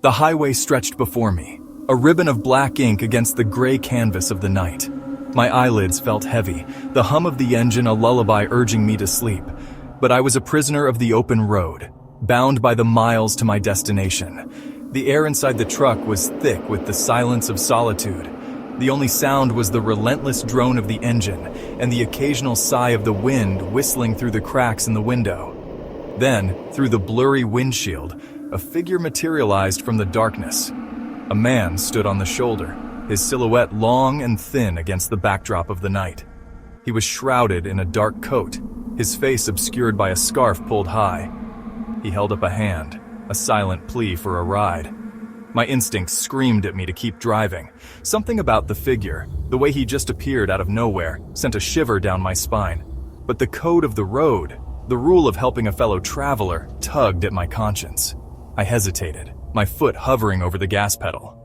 The highway stretched before me, a ribbon of black ink against the gray canvas of the night. My eyelids felt heavy, the hum of the engine a lullaby urging me to sleep. But I was a prisoner of the open road, bound by the miles to my destination. The air inside the truck was thick with the silence of solitude. The only sound was the relentless drone of the engine and the occasional sigh of the wind whistling through the cracks in the window. Then, through the blurry windshield, a figure materialized from the darkness. A man stood on the shoulder, his silhouette long and thin against the backdrop of the night. He was shrouded in a dark coat, his face obscured by a scarf pulled high. He held up a hand, a silent plea for a ride. My instincts screamed at me to keep driving. Something about the figure, the way he just appeared out of nowhere, sent a shiver down my spine. But the code of the road, the rule of helping a fellow traveler, tugged at my conscience. I hesitated, my foot hovering over the gas pedal.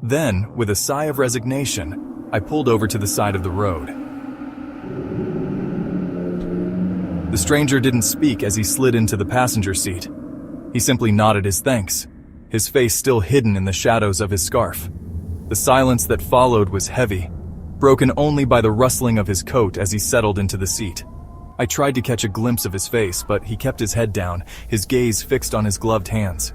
Then, with a sigh of resignation, I pulled over to the side of the road. The stranger didn't speak as he slid into the passenger seat. He simply nodded his thanks, his face still hidden in the shadows of his scarf. The silence that followed was heavy, broken only by the rustling of his coat as he settled into the seat. I tried to catch a glimpse of his face, but he kept his head down, his gaze fixed on his gloved hands.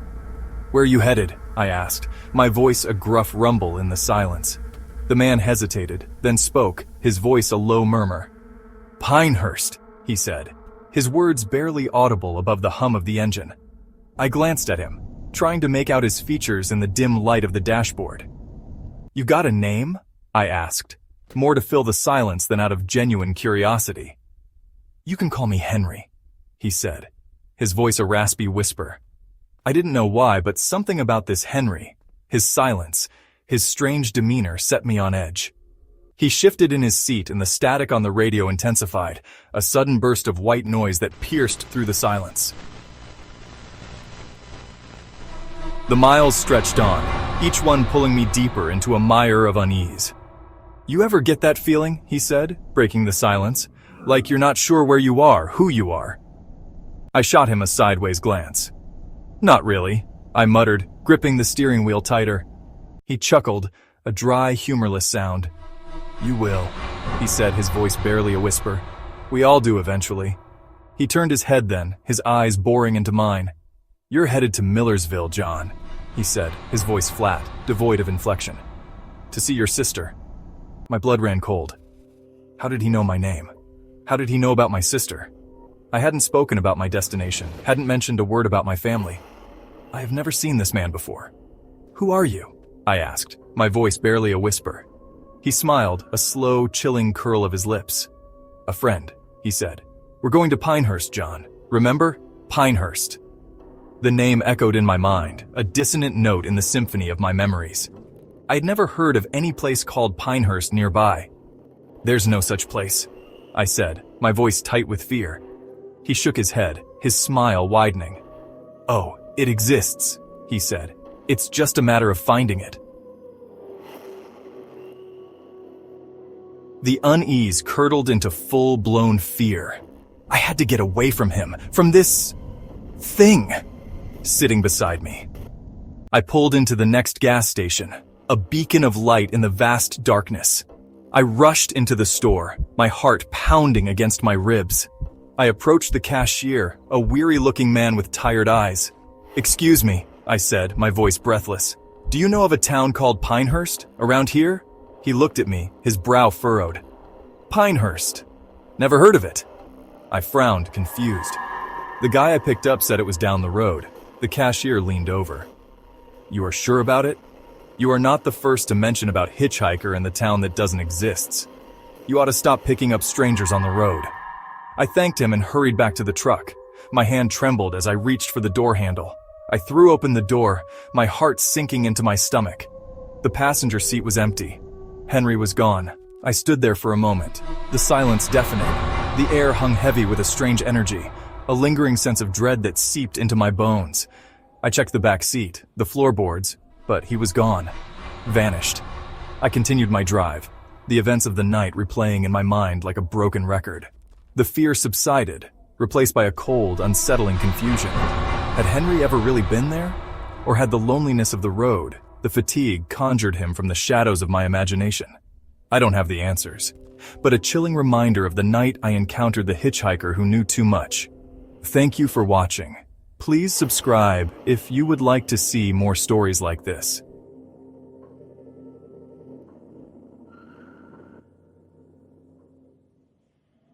"Where are you headed?" I asked, my voice a gruff rumble in the silence. The man hesitated, then spoke, his voice a low murmur. "Pinehurst," he said, his words barely audible above the hum of the engine. I glanced at him, trying to make out his features in the dim light of the dashboard. "You got a name?" I asked, more to fill the silence than out of genuine curiosity. "You can call me Henry," he said, his voice a raspy whisper. I didn't know why, but something about this Henry, his silence, his strange demeanor set me on edge. He shifted in his seat and the static on the radio intensified, a sudden burst of white noise that pierced through the silence. The miles stretched on, each one pulling me deeper into a mire of unease. "You ever get that feeling?" he said, breaking the silence. "Like you're not sure where you are, who you are." I shot him a sideways glance. "Not really," I muttered, gripping the steering wheel tighter. He chuckled, a dry, humorless sound. "You will," he said, his voice barely a whisper. "We all do eventually." He turned his head then, his eyes boring into mine. "You're headed to Millersville, John," he said, his voice flat, devoid of inflection. "To see your sister." My blood ran cold. How did he know my name? How did he know about my sister? I hadn't spoken about my destination, hadn't mentioned a word about my family. I have never seen this man before. "Who are you?" I asked, my voice barely a whisper. He smiled, a slow, chilling curl of his lips. "A friend," he said. "We're going to Pinehurst, John. Remember? Pinehurst." The name echoed in my mind, a dissonant note in the symphony of my memories. I had never heard of any place called Pinehurst nearby. "There's no such place," I said, my voice tight with fear. He shook his head, his smile widening. "Oh, it exists," he said. "It's just a matter of finding it." The unease curdled into full-blown fear. I had to get away from him, from this thing sitting beside me. I pulled into the next gas station, a beacon of light in the vast darkness. I rushed into the store, my heart pounding against my ribs. I approached the cashier, a weary-looking man with tired eyes. "Excuse me," I said, my voice breathless. "Do you know of a town called Pinehurst, around here?" He looked at me, his brow furrowed. "Pinehurst? Never heard of it." I frowned, confused. The guy I picked up said it was down the road. The cashier leaned over. "You are sure about it? You are not the first to mention about hitchhiker in the town that doesn't exist. You ought to stop picking up strangers on the road." I thanked him and hurried back to the truck. My hand trembled as I reached for the door handle. I threw open the door, my heart sinking into my stomach. The passenger seat was empty. Henry was gone. I stood there for a moment, the silence deafening. The air hung heavy with a strange energy, a lingering sense of dread that seeped into my bones. I checked the back seat, the floorboards, but he was gone, vanished. I continued my drive, the events of the night replaying in my mind like a broken record. The fear subsided, replaced by a cold, unsettling confusion. Had Henry ever really been there? Or had the loneliness of the road, the fatigue, conjured him from the shadows of my imagination? I don't have the answers, but a chilling reminder of the night I encountered the hitchhiker who knew too much. Thank you for watching. Please subscribe if you would like to see more stories like this.